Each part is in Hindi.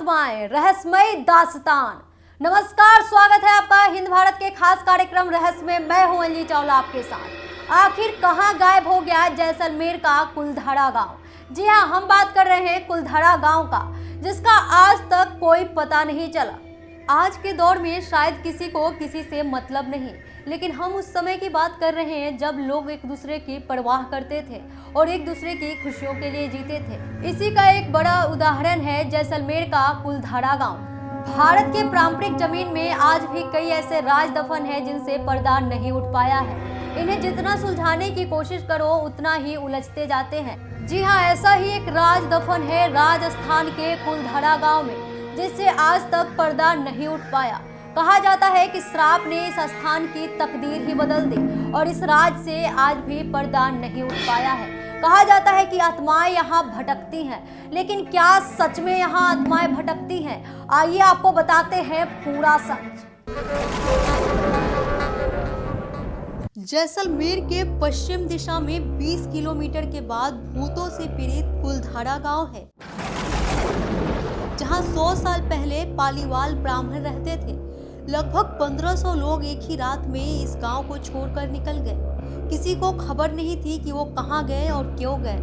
आत्माएं, रहस्यमयी दास्तान। नमस्कार, स्वागत है आपका हिंद भारत के खास कार्यक्रम रहस्य में। मैं हूं अंजलि चावला आपके साथ। आखिर कहां गायब हो गया जैसलमेर का कुलधड़ा गांव? जी हां, हम बात कर रहे हैं कुलधड़ा गांव का, जिसका आज तक कोई पता नहीं चला। आज के दौर में शायद किसी को किसी से मतलब नहीं, लेकिन हम उस समय की बात कर रहे हैं जब लोग एक दूसरे की परवाह करते थे और एक दूसरे की खुशियों के लिए जीते थे। इसी का एक बड़ा उदाहरण है जैसलमेर का कुलधड़ा गांव। भारत के पारंपरिक जमीन में आज भी कई ऐसे राज दफन हैं जिनसे पर्दा नहीं उठ पाया है। इन्हें जितना सुलझाने की कोशिश करो उतना ही उलझते जाते हैं। जी हाँ, ऐसा ही एक राज दफन है राजस्थान के कुलधड़ा गाँव में, जिससे आज तक पर्दा नहीं उठ पाया। कहा जाता है कि श्राप ने इस स्थान की तकदीर ही बदल दी और इस राज से आज भी पर्दा नहीं उठ पाया है। कहा जाता है कि आत्माएं यहाँ भटकती हैं, लेकिन क्या सच में यहाँ आत्माएं भटकती हैं? आइए आपको बताते हैं पूरा सच। जैसलमेर के पश्चिम दिशा में 20 किलोमीटर के बाद भूतों से पीड़ित कुलधड़ा गांव है, जहां 100 साल पहले पालीवाल ब्राह्मण रहते थे। लगभग 1500 लोग एक ही रात में इस गांव को छोड़कर निकल गए। किसी को खबर नहीं थी कि वो कहां गए और क्यों गए,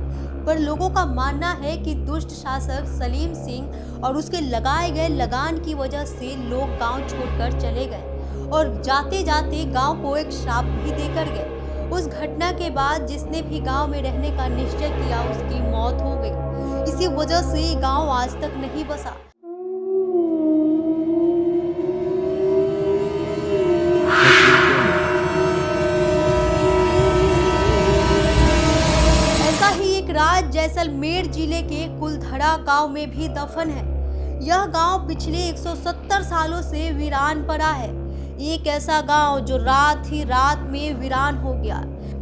पर लोगों का मानना है कि दुष्ट शासक सलीम सिंह और उसके लगाए गए लगान की वजह से लोग गांव छोड़कर चले गए और जाते जाते गांव को एक श्राप भी देकर गए। उस घटना के बाद जिसने भी गांव में रहने का निश्चय किया उसकी मौत हो गई। इसी वजह से गांव आज तक नहीं बसा। राज जैसलमेर जिले के कुलधड़ा गांव में भी दफन है। यह गांव पिछले 170 सालों से वीरान पड़ा है। एक ऐसा गांव जो रात ही रात में वीरान हो गया।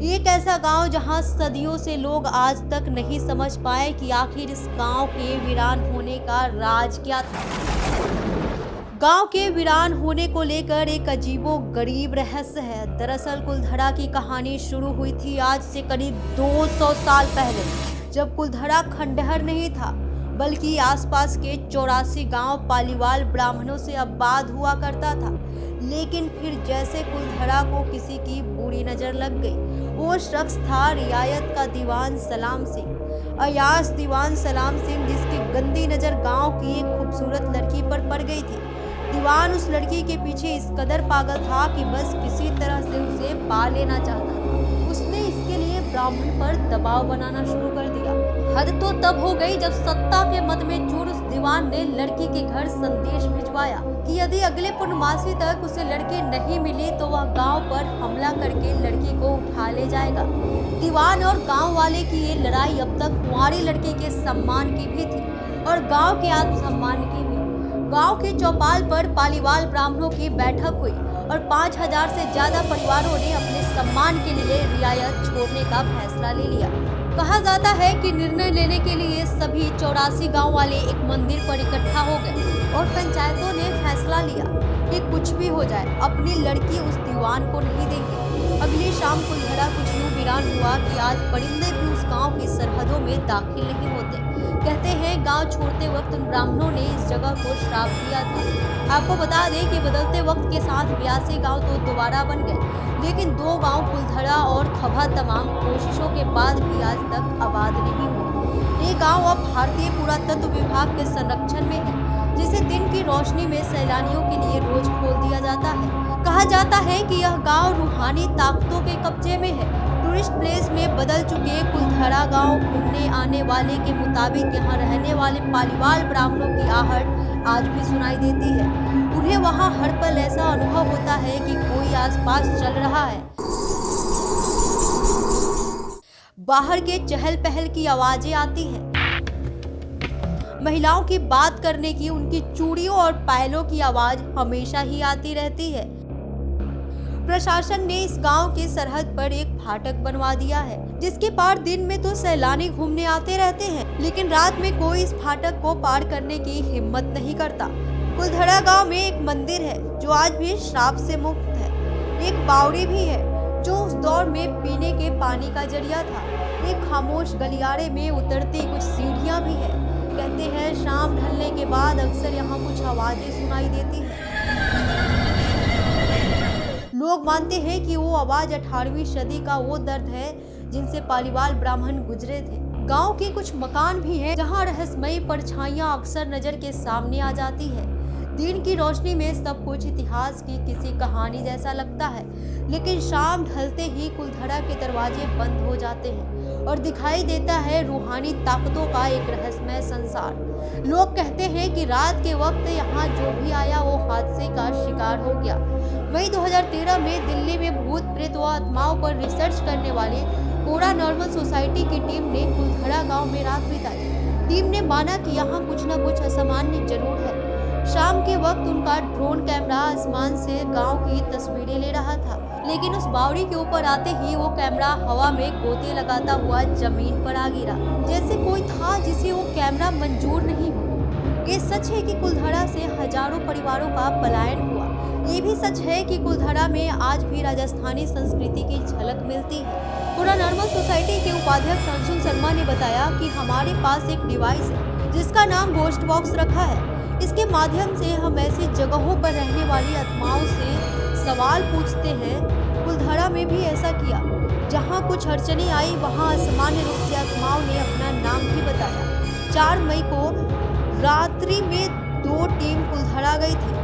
एक ऐसा गांव जहां सदियों से लोग आज तक नहीं समझ पाए कि आखिर इस गांव के वीरान होने का राज क्या था। गांव के वीरान होने को लेकर एक अजीबो गरीब रहस्य है। दरअसल कुलधड़ा की कहानी शुरू हुई थी आज से करीब 200 साल पहले, जब कुलधड़ा खंडहर नहीं था बल्कि आसपास के 84 गांव पालीवाल ब्राह्मणों से आबाद हुआ करता था। लेकिन फिर जैसे कुलधड़ा को किसी की बुरी नजर लग गई। वो शख्स था रियायत का दीवान सलाम सिंह, अयास दीवान सलाम सिंह, जिसकी गंदी नजर गांव की एक खूबसूरत लड़की पर पड़ गई थी। दीवान उस लड़की के पीछे इस कदर पागल था कि बस किसी तरह से उसे पा लेना चाहता था। उसने इसके लिए ब्राह्मण पर दबाव बनाना शुरू कर दिया। हद तो तब हो गई जब सत्ता के मद में चूर उस दीवान ने लड़की के घर संदेश भिजवाया कि यदि अगले पूर्णमासी तक उसे लड़की नहीं मिली तो वह गांव पर हमला करके लड़की को उठा ले जाएगा। दीवान और गांव वाले की ये लड़ाई अब तक कुंवारी लड़की के सम्मान की भी थी और गांव के आत्मसम्मान की भी। गांव के चौपाल पर पालीवाल ब्राह्मणों की बैठक हुई और 5000 से ज्यादा परिवारों ने अपने सम्मान के लिए रियायत छोड़ने का फैसला ले लिया। कहा जाता है कि निर्णय लेने के लिए सभी 84 गांव वाले एक मंदिर पर इकट्ठा हो गए और पंचायतों ने फैसला लिया कि कुछ भी हो जाए अपनी लड़की उस दीवान को नहीं देंगे। अगली शाम कुलधड़ा कुछ यूं वीरान हुआ कि आज परिंदे भी उस गांव की सरहदों में दाखिल नहीं होते। कहते हैं गांव छोड़ते वक्त उन ब्राह्मणों ने इस जगह को श्राप दिया था। आपको बता दें कि बदलते वक्त के साथ 82 गांव तो दोबारा बन गए, लेकिन 2 गांव कुलधड़ा और खभा तमाम कोशिशों के बाद भी आज तक आबाद नहीं हुए। ये गांव अब भारतीय पुरातत्व विभाग के संरक्षण में है, जिसे दिन की रोशनी में सैलानियों के लिए रोज खोल दिया जाता है। कहा जाता है कि यह गांव रूहानी ताकतों के कब्जे में है। टूरिस्ट प्लेस में बदल चुके कुलधड़ा गांव घूमने आने वाले के मुताबिक यहाँ रहने वाले पालीवाल ब्राह्मणों की आहट आज भी सुनाई देती है। उन्हें वहाँ हर पल ऐसा अनुभव होता है कि कोई आसपास चल रहा है। बाहर के चहल पहल की आवाजें आती हैं। महिलाओं की बात करने की, उनकी चूड़ियों और पायलों की आवाज हमेशा ही आती रहती है। प्रशासन ने इस गांव की सरहद पर एक फाटक बनवा दिया है, जिसके पार दिन में तो सैलानी घूमने आते रहते हैं, लेकिन रात में कोई इस फाटक को पार करने की हिम्मत नहीं करता। कुलधड़ा गांव में एक मंदिर है जो आज भी श्राप से मुक्त है। एक बावड़ी भी है जो उस दौर में पीने के पानी का जरिया था। एक खामोश गलियारे में उतरते कुछ सीढ़ियां भी है। कहते हैं शाम ढलने के बाद अक्सर यहाँ कुछ आवाजें सुनाई देती हैं। लोग मानते हैं कि वो आवाज 18वीं सदी का वो दर्द है जिनसे पालीवाल ब्राह्मण गुजरे थे। गांव के कुछ मकान भी हैं जहां रहस्यमयी परछाइयां अक्सर नजर के सामने आ जाती है। दिन की रोशनी में सब कुछ इतिहास की किसी कहानी जैसा लगता है, लेकिन शाम ढलते ही कुलधड़ा के दरवाजे बंद हो जाते हैं और दिखाई देता है रूहानी ताकतों का एक रहस्यमय संसार। लोग कहते हैं कि रात के वक्त यहाँ जो भी आया वो हादसे का शिकार हो गया। वहीं 2013 में दिल्ली में भूत प्रेत व आत्माओं पर रिसर्च करने वाले पैरानॉर्मल सोसाइटी की टीम ने कुलधड़ा गांव में रात बिताई। टीम ने माना कि यहाँ कुछ न कुछ असामान्य जरूर है। शाम के वक्त उनका ड्रोन कैमरा आसमान से गांव की तस्वीरें ले रहा था, लेकिन उस बावड़ी के ऊपर आते ही वो कैमरा हवा में गोते लगाता हुआ जमीन पर आ गिरा, जैसे कोई था जिसे वो कैमरा मंजूर नहीं हो। ये सच है कि कुलधड़ा से हजारों परिवारों का पलायन हुआ। ये भी सच है कि कुलधड़ा में आज भी राजस्थानी संस्कृति की झलक मिलती है। पैरानॉर्मल सोसाइटी के उपाध्यक्ष अंशुल शर्मा ने बताया कि हमारे पास एक डिवाइस है जिसका नाम घोस्ट बॉक्स रखा है। इसके माध्यम से हम ऐसी जगहों पर रहने वाली आत्माओं से सवाल पूछते हैं। कुलधड़ा में भी ऐसा किया। जहां कुछ अड़चनें आई वहां असामान्य रूप से आत्माओं ने अपना नाम भी बताया। 4 मई को रात्रि में 2 टीम कुलधड़ा गई थी।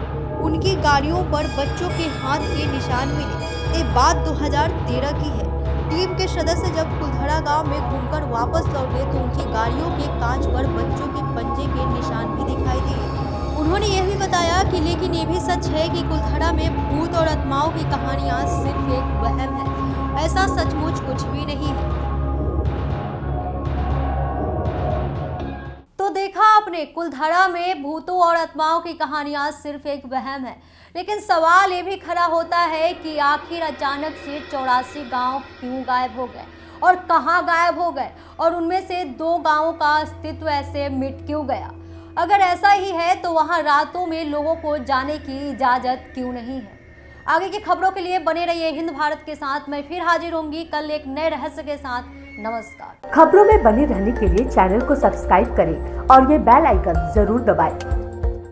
उनकी गाड़ियों पर बच्चों के हाथ के निशान मिले। ये बात 2013 की है। टीम के सदस्य जब कुलधड़ा गांव में घूमकर वापस लौटे तो उनकी गाड़ियों के कांच पर बच्चों के पंजे के निशान भी दिखाई दिए। उन्होंने यह भी बताया कि लेकिन ये भी सच है कि कुलधड़ा में भूत और आत्माओं की कहानियां सिर्फ एक वहम है। ऐसा सचमुच कुछ भी नहीं है। तो देखा आपने, कुलधड़ा में भूतों और आत्माओं की कहानियां सिर्फ एक वहम है, लेकिन सवाल ये भी खड़ा होता है कि आखिर अचानक से 84 गांव क्यों गायब हो गए और कहां गायब हो गए, और उनमें से 2 गांवों का अस्तित्व ऐसे मिट क्यों गया। अगर ऐसा ही है तो वहां रातों में लोगों को जाने की इजाजत क्यों नहीं है। आगे की खबरों के लिए बने रहिए हिंद भारत के साथ। मैं फिर हाजिर होंगी कल एक नए रहस्य के साथ। नमस्कार। खबरों में बने रहने के लिए चैनल को सब्सक्राइब करें और ये बेल आइकन जरूर दबाएं।